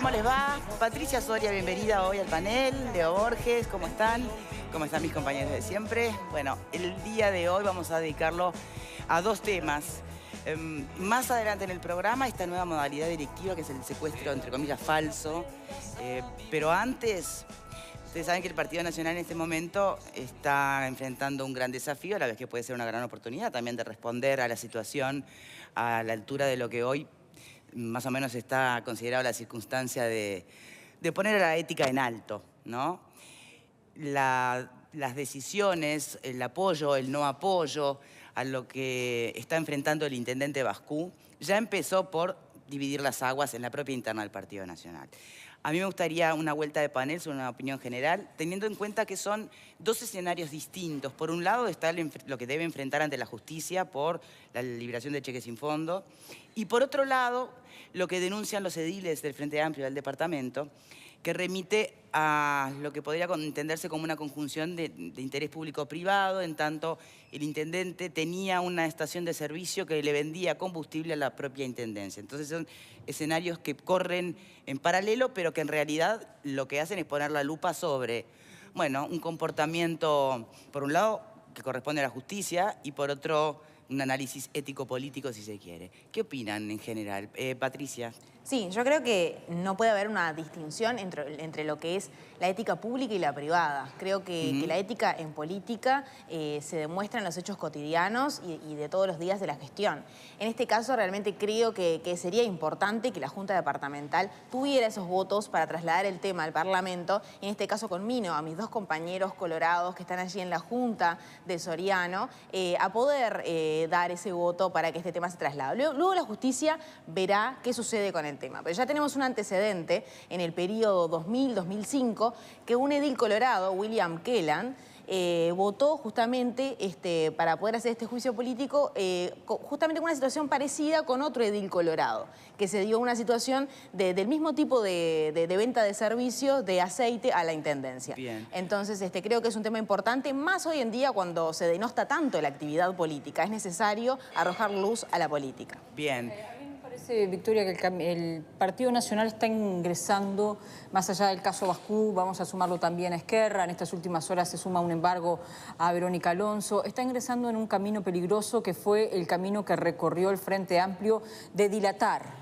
¿cómo les va? Patricia Soria, bienvenida hoy al panel. Leo Borges, ¿cómo están? ¿Cómo están mis compañeros de siempre? Bueno, el día de hoy vamos a dedicarlo a dos temas. Más adelante en el programa, esta nueva modalidad directiva que es el secuestro, entre comillas, falso. Pero antes, ustedes saben que el Partido Nacional en este momento está enfrentando un gran desafío, a la vez que puede ser una gran oportunidad también de responder a la situación a la altura de lo que hoy más o menos está considerado la circunstancia de poner a la ética en alto, ¿no? Las decisiones, el apoyo, el no apoyo a lo que está enfrentando el intendente Bascú ya empezó por dividir las aguas en la propia interna del Partido Nacional. A mí me gustaría una vuelta de panel sobre una opinión general, teniendo en cuenta que son dos escenarios distintos. Por un lado está lo que debe enfrentar ante la justicia por la liberación de cheques sin fondo, y por otro lado, lo que denuncian los ediles del Frente Amplio del departamento, que remite a lo que podría entenderse como una conjunción de interés público-privado, en tanto el intendente tenía una estación de servicio que le vendía combustible a la propia intendencia. Entonces son escenarios que corren en paralelo, pero que en realidad lo que hacen es poner la lupa sobre, bueno, un comportamiento, por un lado, que corresponde a la justicia, y por otro, un análisis ético-político, si se quiere. ¿Qué opinan en general? Patricia. Sí, yo creo que no puede haber una distinción entre lo que es la ética pública y la privada. Creo que la ética en política se demuestra en los hechos cotidianos y de todos los días de la gestión. En este caso realmente creo que sería importante que la Junta Departamental tuviera esos votos para trasladar el tema al Parlamento. En este caso conmino a mis dos compañeros colorados que están allí en la Junta de Soriano a poder dar ese voto para que este tema se traslade. Luego la justicia verá qué sucede con el tema. Pero ya tenemos un antecedente en el periodo 2000-2005 que un edil colorado, William Kelland, votó justamente para poder hacer este juicio político justamente con una situación parecida con otro edil colorado, que se dio una situación del mismo tipo de venta de servicios de aceite a la intendencia. Bien. Entonces creo que es un tema importante, más hoy en día cuando se denosta tanto la actividad política. Es necesario arrojar luz a la política. Bien. Parece, Victoria, que el Partido Nacional está ingresando, más allá del caso Bascú, vamos a sumarlo también a Esquerra, en estas últimas horas se suma un embargo a Verónica Alonso, está ingresando en un camino peligroso que fue el camino que recorrió el Frente Amplio de dilatar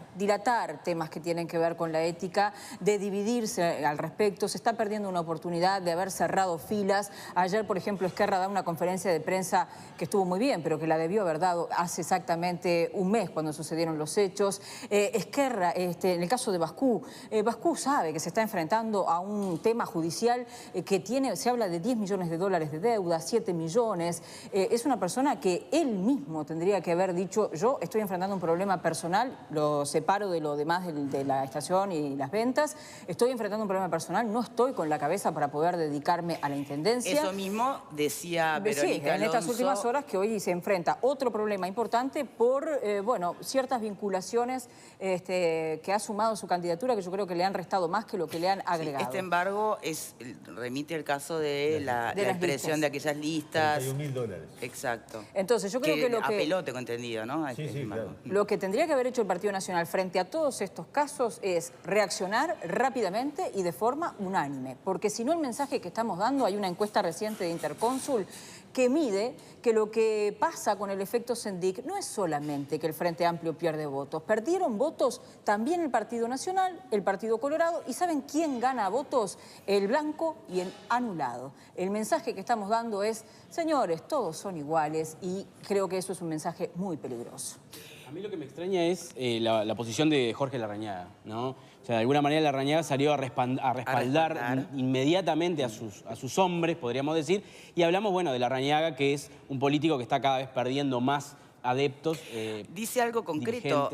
temas que tienen que ver con la ética, de dividirse al respecto. Se está perdiendo una oportunidad de haber cerrado filas. Ayer, por ejemplo, Esquerra da una conferencia de prensa que estuvo muy bien, pero que la debió haber dado hace exactamente un mes cuando sucedieron los hechos. Esquerra, en el caso de Bascú, Bascú sabe que se está enfrentando a un tema judicial que se habla de $10 millones de deuda, 7 millones. Es una persona que él mismo tendría que haber dicho: yo estoy enfrentando un problema personal, lo separo de lo demás de la estación y las ventas, estoy enfrentando un problema personal, no estoy con la cabeza para poder dedicarme a la intendencia. Eso mismo decía Verónica en estas últimas horas, que hoy se enfrenta otro problema importante por, ciertas vinculaciones que ha sumado su candidatura, que yo creo que le han restado más que lo que le han agregado. Sí, este embargo remite al caso de la expresión de aquellas listas. $31.000. Exacto. Entonces yo creo que lo que... apeló, tengo entendido, ¿no? Sí, claro. Lo que tendría que haber hecho el Partido Nacional frente a todos estos casos es reaccionar rápidamente y de forma unánime. Porque si no, el mensaje que estamos dando, hay una encuesta reciente de Intercónsul que mide que lo que pasa con el efecto Sendic no es solamente que el Frente Amplio pierde votos. Perdieron votos también el Partido Nacional, el Partido Colorado, y ¿saben quién gana votos? El blanco y el anulado. El mensaje que estamos dando es: señores, todos son iguales, y creo que eso es un mensaje muy peligroso. A mí lo que me extraña es la posición de Jorge Larrañaga, ¿no? O sea, de alguna manera Larrañaga salió a respaldar inmediatamente a sus hombres, podríamos decir, y hablamos, bueno, de Larrañaga, que es un político que está cada vez perdiendo más adeptos. Dice algo concreto,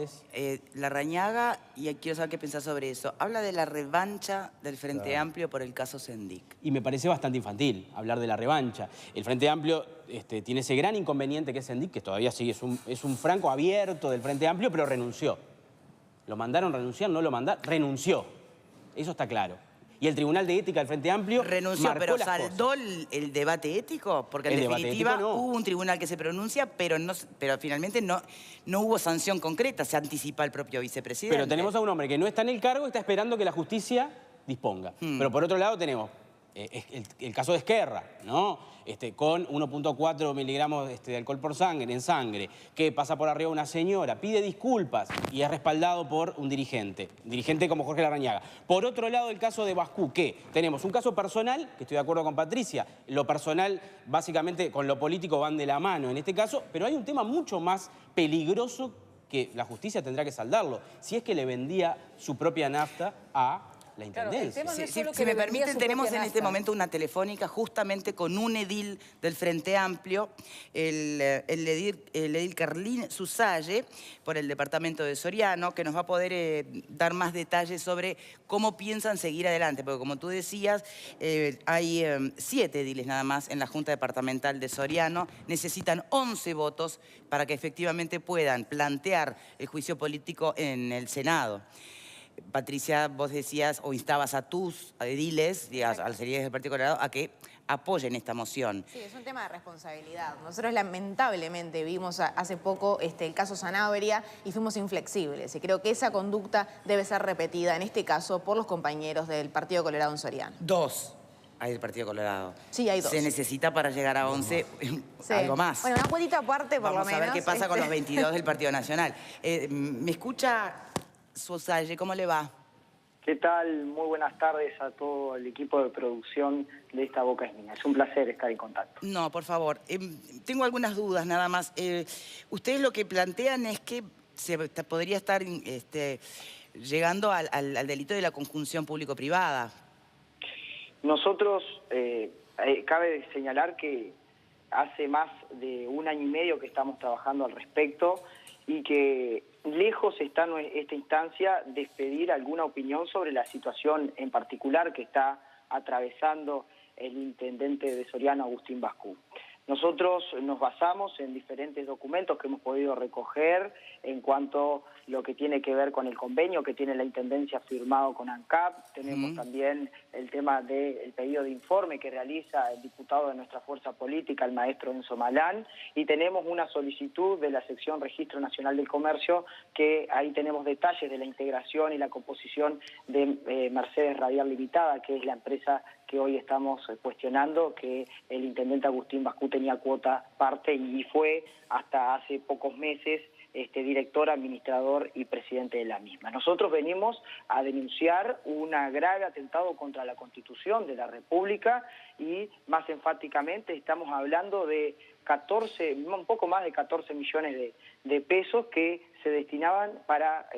Larrañaga, y quiero saber qué pensás sobre eso. Habla de la revancha del Frente Amplio por el caso Sendic. Y me parece bastante infantil hablar de la revancha. El Frente Amplio tiene ese gran inconveniente que es Sendic, que todavía sigue, es un franco abierto del Frente Amplio, pero renunció. ¿Lo mandaron renunciar? No lo mandaron, renunció. Eso está claro. Y el Tribunal de Ética del Frente Amplio renunció, marcó pero las ¿saldó cosas. el debate ético? Porque en El debate definitiva ético no. hubo un tribunal que se pronuncia, pero finalmente no hubo sanción concreta, se anticipa el propio vicepresidente. Pero tenemos a un hombre que no está en el cargo y está esperando que la justicia disponga. Pero por otro lado tenemos el caso de Esquerra, ¿no? Con 1.4 miligramos de alcohol por sangre, en sangre, que pasa por arriba una señora, pide disculpas y es respaldado por un dirigente como Jorge Larrañaga. Por otro lado, el caso de Bascú, que tenemos un caso personal, que estoy de acuerdo con Patricia, lo personal básicamente con lo político van de la mano en este caso, pero hay un tema mucho más peligroso que la justicia tendrá que saldarlo, si es que le vendía su propia nafta a la intendencia. Claro, Si me permiten, tenemos en este momento una telefónica justamente con un edil del Frente Amplio, el edil Carlín Susalle, por el departamento de Soriano, que nos va a poder dar más detalles sobre cómo piensan seguir adelante. Porque como tú decías, hay 7 ediles nada más en la Junta Departamental de Soriano. Necesitan 11 votos para que efectivamente puedan plantear el juicio político en el Senado. Patricia, vos decías o instabas a tus ediles, a las ediles del Partido Colorado, a que apoyen esta moción. Sí, es un tema de responsabilidad. Nosotros lamentablemente vimos hace poco el caso Sanabria y fuimos inflexibles. Y creo que esa conducta debe ser repetida, en este caso, por los compañeros del Partido Colorado en Soriano. 2 hay del Partido Colorado. Sí, hay 2. Se necesita para llegar a 11 algo más. Bueno, una cuotita aparte, por lo menos. Vamos a ver qué pasa con los 22 del Partido Nacional. ¿Me escucha, Susalle? ¿Cómo le va? ¿Qué tal? Muy buenas tardes a todo el equipo de producción de Esta Boca es Mía. Es un placer estar en contacto. No, por favor. Tengo algunas dudas nada más. Ustedes lo que plantean es que se podría estar llegando al delito de la conjunción público-privada. Nosotros, cabe señalar que hace más de 1 año y medio que estamos trabajando al respecto y que lejos está esta instancia de pedir alguna opinión sobre la situación en particular que está atravesando el intendente de Soriano, Agustín Bascú. Nosotros nos basamos en diferentes documentos que hemos podido recoger en cuanto a lo que tiene que ver con el convenio que tiene la Intendencia firmado con ANCAP. Tenemos también el tema del pedido de informe que realiza el diputado de nuestra fuerza política, el maestro Enzo Malán, y tenemos una solicitud de la sección Registro Nacional del Comercio, que ahí tenemos detalles de la integración y la composición de Mercedes Radial Limitada, que es la empresa que hoy estamos cuestionando, que el intendente Agustín Bascú tenía cuota parte y fue hasta hace pocos meses director, administrador y presidente de la misma. Nosotros venimos a denunciar un grave atentado contra la Constitución de la República y más enfáticamente estamos hablando de un poco más de 14 millones de pesos que se destinaban para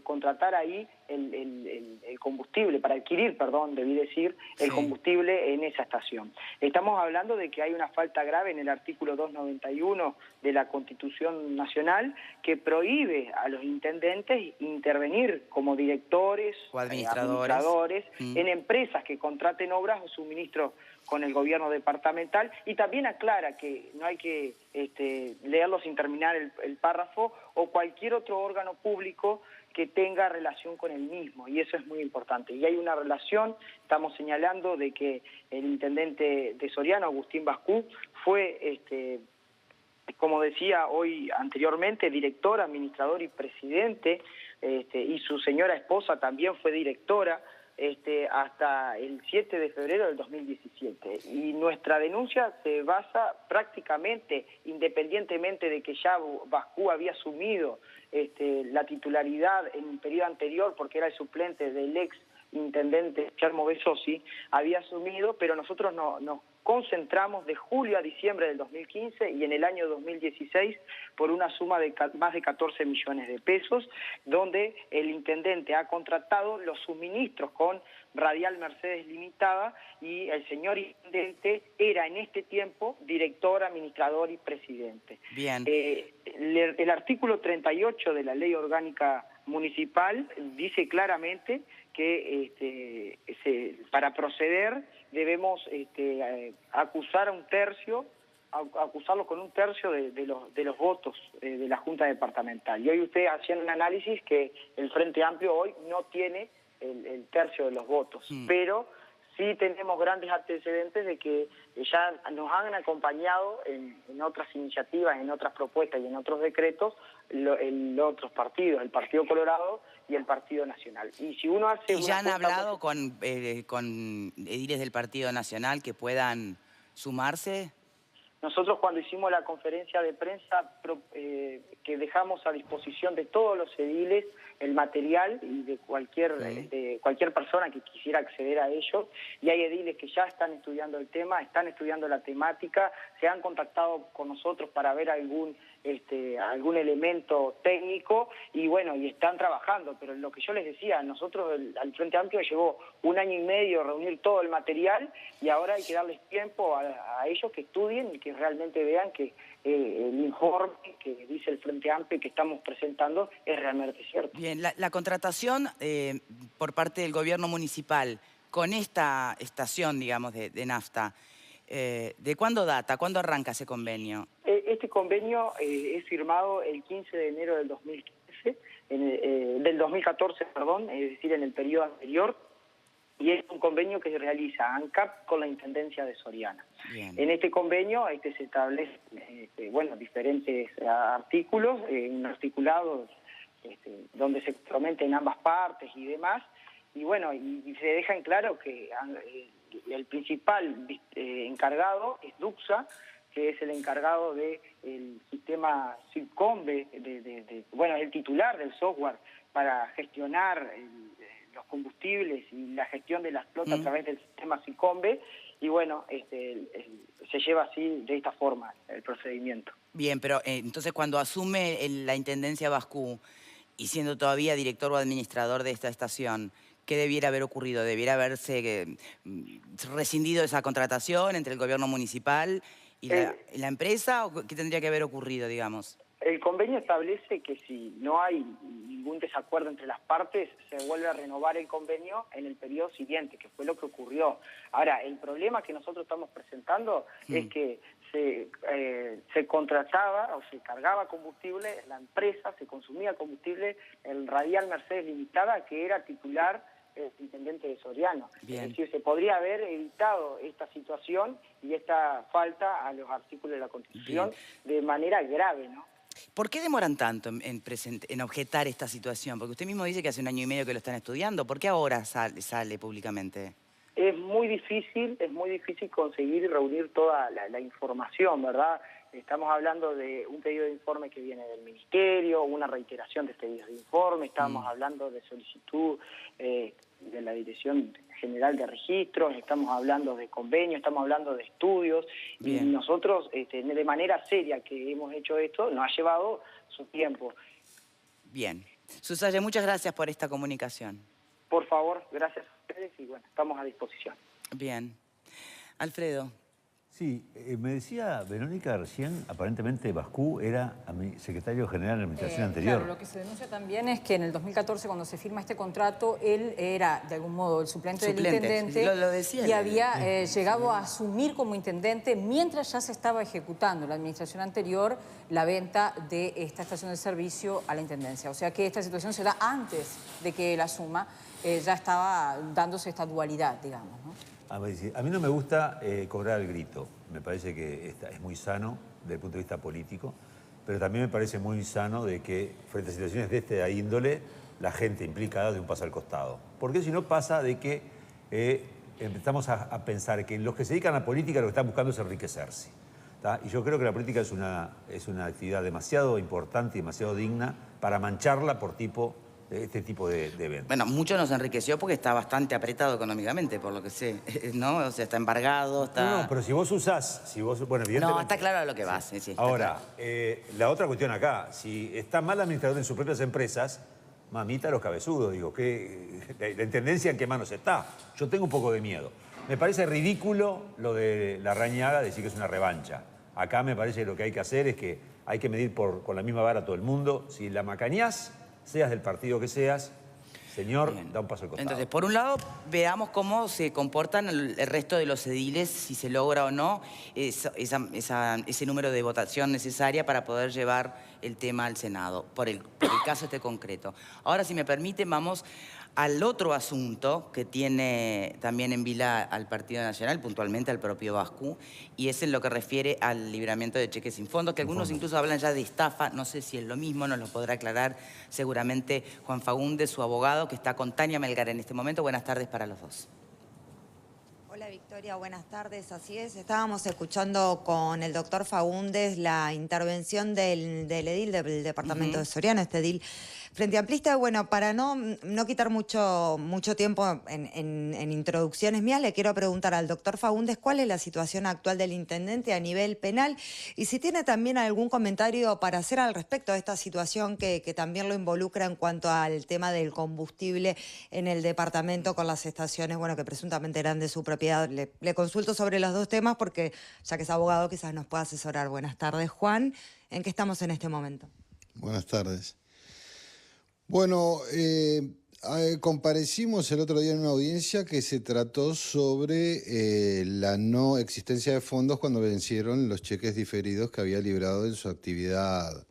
contratar ahí el combustible, para adquirir, debí decir, el combustible en esa estación. Estamos hablando de que hay una falta grave en el artículo 291 de la Constitución Nacional que prohíbe a los intendentes intervenir como directores o administradores en empresas que contraten obras o suministros con el gobierno departamental, y también aclara que no hay que leerlo sin terminar el párrafo, o cualquier otro órgano público que tenga relación con el mismo, y eso es muy importante. Y hay una relación, estamos señalando de que el intendente de Soriano, Agustín Bascú, fue, como decía hoy anteriormente, director, administrador y presidente, y su señora esposa también fue directora, hasta el 7 de febrero del 2017. Y nuestra denuncia se basa prácticamente, independientemente de que ya Bascú había asumido la titularidad en un periodo anterior, porque era el suplente del ex intendente Guillermo Besosi, había asumido, pero nosotros nos concentramos de julio a diciembre del 2015 y en el año 2016 por una suma de más de 14 millones de pesos, donde el intendente ha contratado los suministros con Radial Mercedes Limitada y el señor intendente era en este tiempo director, administrador y presidente. Bien. El artículo 38 de la Ley Orgánica Municipal dice claramente que para proceder debemos acusar a acusarlo con 1/3 de los votos de la Junta Departamental. Y hoy usted hacía un análisis que el Frente Amplio hoy no tiene el tercio de los votos. Pero sí tenemos grandes antecedentes de que ya nos han acompañado en otras iniciativas, en otras propuestas y en otros decretos otros partidos, el Partido Colorado y el Partido Nacional. Y si uno hace ¿Y ya han hablado con ediles del Partido Nacional que puedan sumarse? Nosotros cuando hicimos la conferencia de prensa que dejamos a disposición de todos los ediles el material y de cualquier persona que quisiera acceder a ello, y hay ediles que ya están estudiando el tema, están estudiando la temática, se han contactado con nosotros para ver algún elemento técnico y bueno, y están trabajando, pero lo que yo les decía, nosotros al Frente Amplio llevó 1 año y medio reunir todo el material y ahora hay que darles tiempo a ellos que estudien y que realmente vean que el informe que dice el Frente Amplio que estamos presentando es realmente cierto. Bien, la contratación por parte del gobierno municipal con esta estación, digamos, de nafta, ¿de cuándo data? ¿Cuándo arranca ese convenio? Este convenio es firmado el 15 de enero del 2015, del 2014, perdón, es decir, en el periodo anterior, y es un convenio que se realiza ANCAP con la Intendencia de Soriana. Bien. En este convenio se establecen diferentes artículos, un articulado donde se prometen ambas partes y demás, y bueno, y se deja en claro que el principal encargado es Duxa, que es el encargado del sistema SICOMBE, bueno, el titular del software para gestionar los combustibles y la gestión de las flotas a través del sistema SICOMBE, y bueno, se lleva así, de esta forma, el procedimiento. Bien, pero entonces cuando asume la Intendencia Bascú, y siendo todavía director o administrador de esta estación, ¿qué debiera haber ocurrido? ¿Debiera haberse rescindido esa contratación entre el gobierno municipal y la empresa? ¿O qué tendría que haber ocurrido, digamos? El convenio establece que si no hay ningún desacuerdo entre las partes, se vuelve a renovar el convenio en el periodo siguiente, que fue lo que ocurrió. Ahora, el problema que nosotros estamos presentando es que se contrataba o se cargaba combustible, la empresa se consumía combustible, el Radial Mercedes Limitada, que era titular el intendente de Soriano. Bien. Es decir, se podría haber evitado esta situación y esta falta a los artículos de la Constitución de manera grave, ¿no? ¿Por qué demoran tanto en objetar esta situación? Porque usted mismo dice que hace 1 año y medio que lo están estudiando. ¿Por qué ahora sale públicamente? Es muy difícil conseguir y reunir toda la información, ¿verdad? Estamos hablando de un pedido de informe que viene del Ministerio, una reiteración de pedidos de informe, estamos hablando de solicitud de la Dirección General de Registros, estamos hablando de convenios, estamos hablando de estudios, y nosotros, de manera seria que hemos hecho esto, nos ha llevado su tiempo. Bien. Susaya, muchas gracias por esta comunicación. Por favor, gracias a ustedes y bueno, estamos a disposición. Bien. Alfredo. Sí, me decía Verónica recién, aparentemente Bascú era secretario general de la administración anterior. Claro, lo que se denuncia también es que en el 2014, cuando se firma este contrato, él era, de algún modo, el suplente del intendente. Lo decía. Y había llegado a asumir como intendente, mientras ya se estaba ejecutando en la administración anterior la venta de esta estación de servicio a la intendencia. O sea que esta situación se da antes de que él asuma, ya estaba dándose esta dualidad, digamos, ¿no? A mí no me gusta cobrar el grito. Me parece que es muy sano desde el punto de vista político, pero también me parece muy sano de que frente a situaciones de esta índole la gente implicada de un paso al costado. Porque si no pasa de que empezamos a pensar que los que se dedican a la política lo que están buscando es enriquecerse. ¿Tá? Y yo creo que la política es una actividad demasiado importante y demasiado digna para mancharla por este tipo de eventos. Bueno, mucho nos enriqueció porque está bastante apretado económicamente, por lo que sé, ¿no? O sea, está embargado, está... No, pero si vos usás, bueno, evidentemente... No, está claro a lo que vas. Sí, ahora, la otra cuestión acá, si está mal administrador en sus propias empresas, mamita los cabezudos, digo, la intendencia en qué manos está. Yo tengo un poco de miedo. Me parece ridículo lo de Larrañaga, decir que es una revancha. Acá me parece que lo que hay que hacer es que hay que medir con la misma vara a todo el mundo. Si la macañás, seas del partido que seas, Señor, Bien. da un paso al costado. Entonces, por un lado, veamos cómo se comportan el resto de los ediles, si se logra o no ese número de votación necesaria para poder llevar el tema al Senado, por el caso este concreto. Ahora, si me permiten, vamos al otro asunto que tiene también en vila al Partido Nacional, puntualmente al propio Bascú, y es en lo que refiere al libramiento de cheques sin fondos, que algunos incluso hablan ya de estafa, no sé si es lo mismo, nos lo podrá aclarar seguramente Juan Faúndez, su abogado, que está con Tania Melgar en este momento. Buenas tardes para los dos. Hola Victoria, buenas tardes. Así es, estábamos escuchando con el doctor Faúndez la intervención del edil del departamento de Soriano, este edil Frente Amplista. Bueno, para no quitar mucho tiempo en introducciones mías, le quiero preguntar al doctor Faúndez cuál es la situación actual del intendente a nivel penal y si tiene también algún comentario para hacer al respecto de esta situación que también lo involucra en cuanto al tema del combustible en el departamento con las estaciones, bueno, que presuntamente eran de su propiedad. Le consulto sobre los dos temas porque, ya que es abogado, quizás nos pueda asesorar. Buenas tardes, Juan. ¿En qué estamos en este momento? Buenas tardes. Bueno, comparecimos el otro día en una audiencia que se trató sobre la no existencia de fondos cuando vencieron los cheques diferidos que había librado en su actividad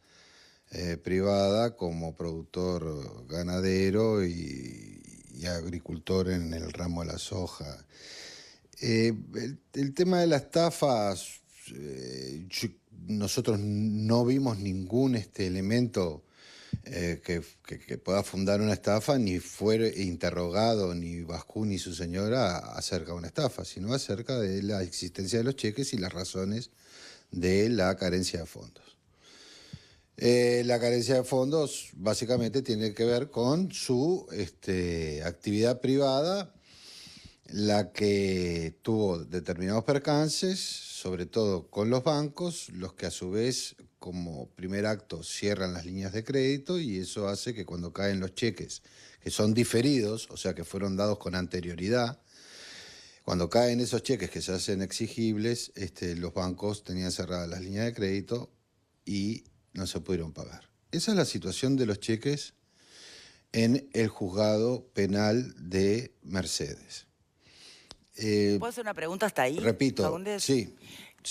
privada como productor ganadero y agricultor en el ramo de la soja. El tema de la estafa, nosotros no vimos ningún elemento que pueda fundar una estafa, ni fue interrogado ni Bascú ni su señora acerca de una estafa, sino acerca de la existencia de los cheques y las razones de la carencia de fondos. La carencia de fondos básicamente tiene que ver con su actividad privada, la que tuvo determinados percances, sobre todo con los bancos, los que a su vez, como primer acto, cierran las líneas de crédito y eso hace que cuando caen los cheques, que son diferidos, o sea que fueron dados con anterioridad, cuando caen esos cheques que se hacen exigibles, los bancos tenían cerradas las líneas de crédito y no se pudieron pagar. Esa es la situación de los cheques en el juzgado penal de Mercedes. ¿Puedo hacer una pregunta hasta ahí? Repito, Faúndez? sí.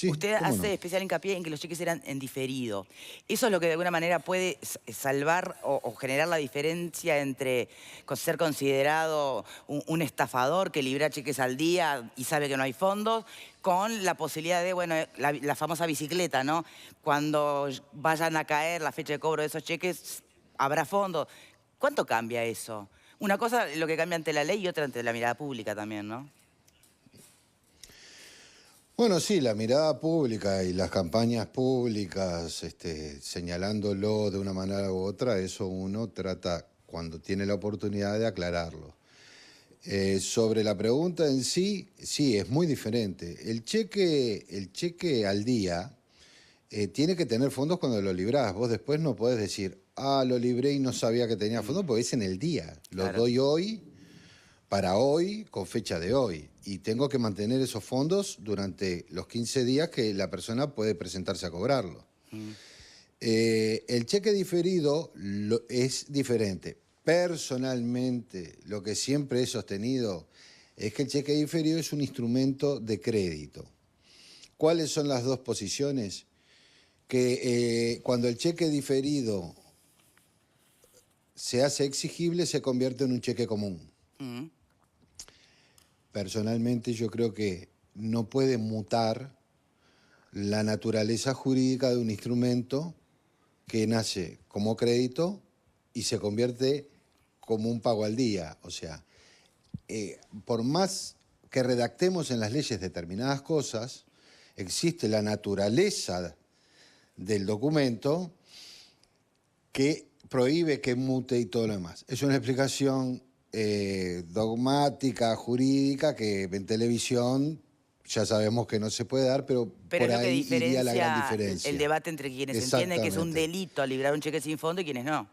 Usted hace especial hincapié en que los cheques eran en diferido. ¿Eso es lo que de alguna manera puede salvar o generar la diferencia entre ser considerado un estafador que libra cheques al día y sabe que no hay fondos, con la posibilidad de, bueno, la famosa bicicleta, ¿no? Cuando vayan a caer la fecha de cobro de esos cheques, habrá fondos. ¿Cuánto cambia eso? Una cosa es lo que cambia ante la ley y otra ante la mirada pública también, ¿no? Bueno, sí, la mirada pública y las campañas públicas señalándolo de una manera u otra, eso uno trata, cuando tiene la oportunidad, de aclararlo. Sobre la pregunta en sí, sí, es muy diferente. El cheque al día tiene que tener fondos cuando lo librás. Vos después no podés decir, lo libré y no sabía que tenía fondos, porque es en el día. Lo doy hoy, para hoy, con fecha de hoy. Y tengo que mantener esos fondos durante los 15 días que la persona puede presentarse a cobrarlo. El cheque diferido es diferente. Personalmente, lo que siempre he sostenido es que el cheque diferido es un instrumento de crédito. ¿Cuáles son las dos posiciones? Que cuando el cheque diferido se hace exigible, se convierte en un cheque común. Personalmente yo creo que no puede mutar la naturaleza jurídica de un instrumento que nace como crédito y se convierte como un pago al día. O sea, por más que redactemos en las leyes determinadas cosas, existe la naturaleza del documento que prohíbe que mute y todo lo demás. Es una explicación dogmática, jurídica, que en televisión ya sabemos que no se puede dar, pero por es lo que ahí iría la gran diferencia diferencia. el debate entre quienes entienden que es un delito librar un cheque sin fondo y quienes no.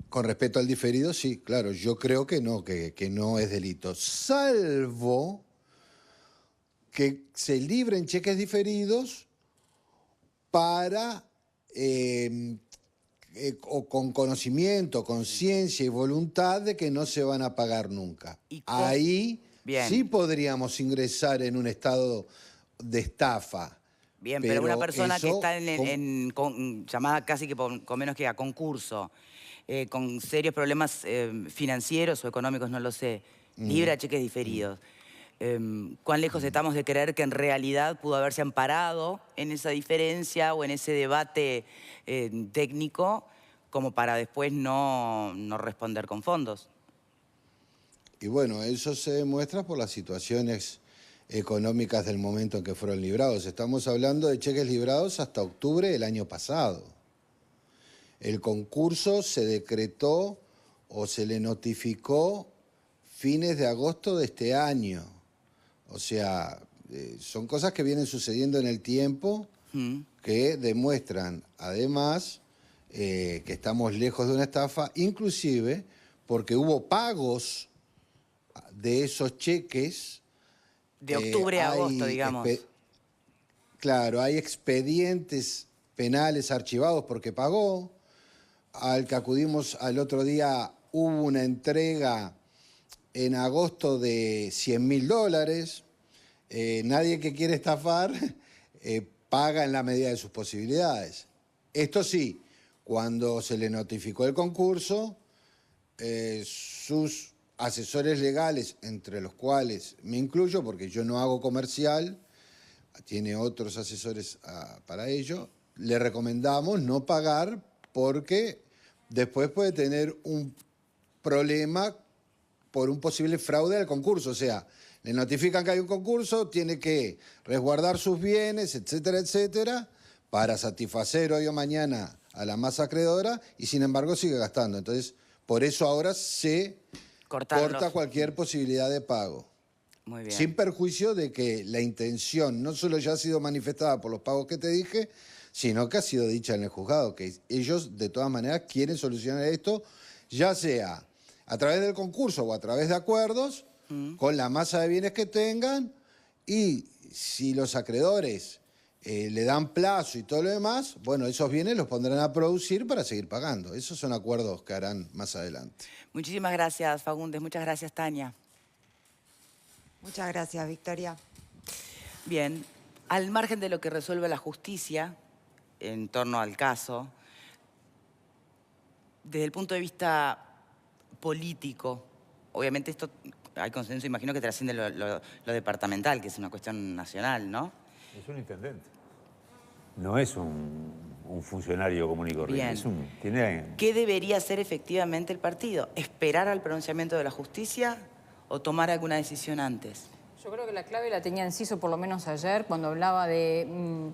Con respecto al diferido, sí, claro, yo creo que no es delito, salvo que se libren cheques diferidos para o con conocimiento, conciencia y voluntad de que no se van a pagar nunca. Ahí sí podríamos ingresar en un estado de estafa. Bien, pero una persona que está llamada casi que con menos que a concurso, con serios problemas financieros o económicos, no lo sé, libre a cheques diferidos. ¿Cuán lejos estamos de creer que en realidad pudo haberse amparado en esa diferencia o en ese debate técnico como para después no responder con fondos? Y bueno, eso se demuestra por las situaciones económicas del momento en que fueron librados. Estamos hablando de cheques librados hasta octubre del año pasado. El concurso se decretó o se le notificó fines de agosto de este año. O sea, son cosas que vienen sucediendo en el tiempo que demuestran, además, que estamos lejos de una estafa, inclusive porque hubo pagos de esos cheques. De octubre a agosto, digamos. Claro, hay expedientes penales archivados porque pagó. Al que acudimos al otro día hubo una entrega en agosto de $100.000. Nadie que quiere estafar paga en la medida de sus posibilidades. Esto sí, cuando se le notificó el concurso, sus asesores legales, entre los cuales me incluyo, porque yo no hago comercial, tiene otros asesores para ello, le recomendamos no pagar porque después puede tener un problema por un posible fraude al concurso. O sea, le notifican que hay un concurso, tiene que resguardar sus bienes, etcétera, etcétera, para satisfacer hoy o mañana a la masa acreedora y sin embargo sigue gastando. Entonces, por eso ahora se corta cualquier posibilidad de pago. Muy bien. Sin perjuicio de que la intención no solo ya ha sido manifestada por los pagos que te dije, sino que ha sido dicha en el juzgado, que ellos de todas maneras quieren solucionar esto, ya sea a través del concurso o a través de acuerdos, con la masa de bienes que tengan, y si los acreedores le dan plazo y todo lo demás, bueno, esos bienes los pondrán a producir para seguir pagando. Esos son acuerdos que harán más adelante. Muchísimas gracias, Fagundes. Muchas gracias, Tania. Muchas gracias, Victoria. Bien, al margen de lo que resuelve la justicia en torno al caso, desde el punto de vista político, obviamente esto hay consenso, imagino que trasciende lo departamental, que es una cuestión nacional, ¿no? Es un intendente. No es un funcionario común y corriente. ¿Qué debería hacer efectivamente el partido? ¿Esperar al pronunciamiento de la justicia o tomar alguna decisión antes? Yo creo que la clave la tenía Enciso por lo menos ayer cuando hablaba de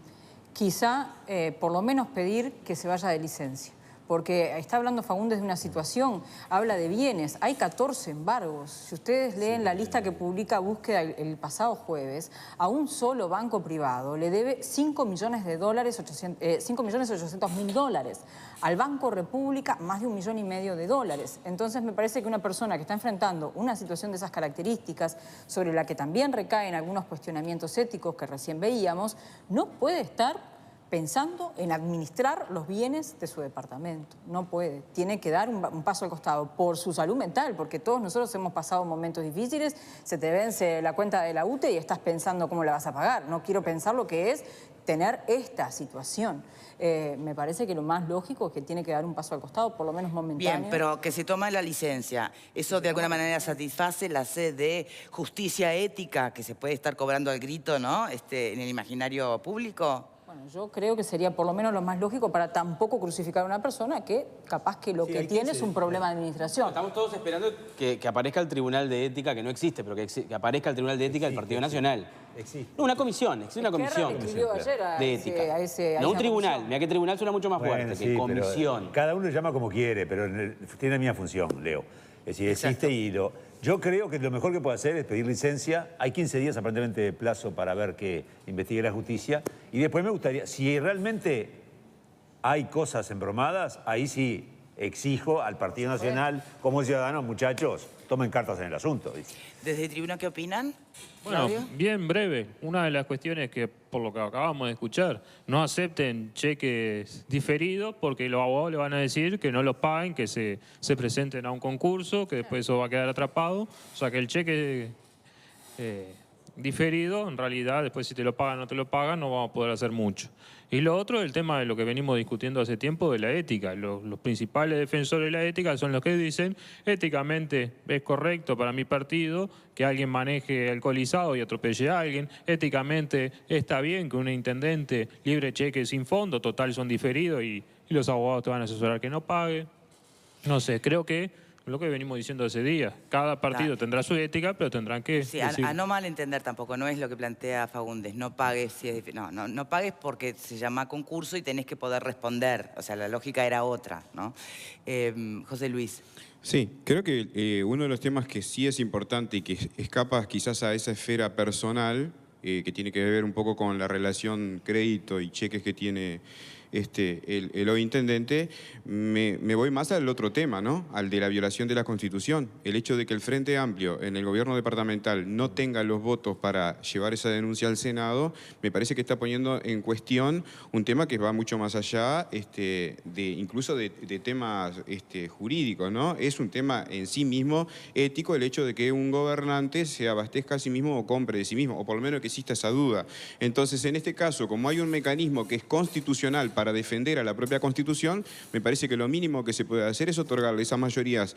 quizá por lo menos pedir que se vaya de licencia. Porque está hablando Fagundes de una situación, habla de bienes, hay 14 embargos. Si ustedes leen la lista que publica Búsqueda el pasado jueves, a un solo banco privado le debe $5.800.000. Al Banco República, más de $1,5 millones. Entonces me parece que una persona que está enfrentando una situación de esas características, sobre la que también recaen algunos cuestionamientos éticos que recién veíamos, no puede estar pensando en administrar los bienes de su departamento. No puede. Tiene que dar un paso al costado por su salud mental, porque todos nosotros hemos pasado momentos difíciles, se te vence la cuenta de la UTE y estás pensando cómo la vas a pagar. No quiero pensar lo que es tener esta situación. Me parece que lo más lógico es que tiene que dar un paso al costado, por lo menos momentáneo. Bien, pero que se toma la licencia, ¿eso de alguna manera satisface la sed de justicia ética que se puede estar cobrando al grito, ¿no? En el imaginario público? Bueno, yo creo que sería por lo menos lo más lógico para tampoco crucificar a una persona que capaz que lo que tiene es un problema de administración. Estamos todos esperando que aparezca el Tribunal de Ética, que no existe, pero que aparezca el Tribunal de Ética del Partido Nacional. Existe. No, una comisión, existe una comisión de ética. No un tribunal, mira que tribunal suena mucho más fuerte que comisión. Cada uno lo llama como quiere, pero tiene la misma función, Leo. Es decir, existe y yo creo que lo mejor que puede hacer es pedir licencia. Hay 15 días aparentemente de plazo para ver que investigue la justicia. Y después me gustaría, si realmente hay cosas embromadas, ahí sí exijo al Partido Nacional, como ciudadanos, muchachos, tomen cartas en el asunto. Dice. ¿Desde Tribuna qué opinan? Bueno, Claudio. bien breve. Una de las cuestiones que, por lo que acabamos de escuchar, no acepten cheques diferidos porque los abogados le van a decir que no los paguen, que se presenten a un concurso, que después eso va a quedar atrapado. O sea, que el cheque diferido, en realidad, después si te lo pagan o no te lo pagan, no vamos a poder hacer mucho. Y lo otro, el tema de lo que venimos discutiendo hace tiempo de la ética. Los principales defensores de la ética son los que dicen, éticamente es correcto para mi partido que alguien maneje alcoholizado y atropelle a alguien. Éticamente está bien que un intendente libre cheque sin fondo, total son diferidos y los abogados te van a asesorar que no pague. No sé, creo que lo que venimos diciendo hace días, cada partido tendrá su ética, pero tendrán que Sí, decir. a no malentender tampoco, no es lo que plantea Faúndez, no pagues si es no pagues porque se llama concurso y tenés que poder responder, o sea, la lógica era otra, ¿no? José Luis. Sí, creo que uno de los temas que sí es importante y que escapa quizás a esa esfera personal, que tiene que ver un poco con la relación crédito y cheques que tiene el hoy intendente, me voy más al otro tema, ¿no? Al de la violación de la Constitución. El hecho de que el Frente Amplio en el gobierno departamental no tenga los votos para llevar esa denuncia al Senado, me parece que está poniendo en cuestión un tema que va mucho más allá incluso de temas jurídicos, ¿no? Es un tema en sí mismo ético el hecho de que un gobernante se abastezca a sí mismo o compre de sí mismo, o por lo menos que exista esa duda. Entonces, en este caso, como hay un mecanismo que es constitucional para defender a la propia Constitución, me parece que lo mínimo que se puede hacer es otorgarle esas mayorías,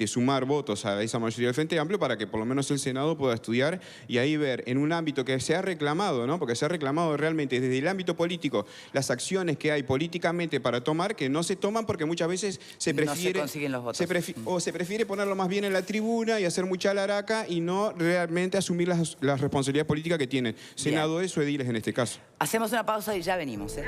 sumar votos a esa mayoría del Frente Amplio para que por lo menos el Senado pueda estudiar y ahí ver en un ámbito que se ha reclamado, ¿no? Porque se ha reclamado realmente desde el ámbito político las acciones que hay políticamente para tomar, que no se toman porque muchas veces se prefiere... No se consiguen los votos. Se prefiere ponerlo más bien en la tribuna y hacer mucha laraca y no realmente asumir las responsabilidades políticas que tienen senadores o ediles en este caso. Hacemos una pausa y ya venimos, ¿eh?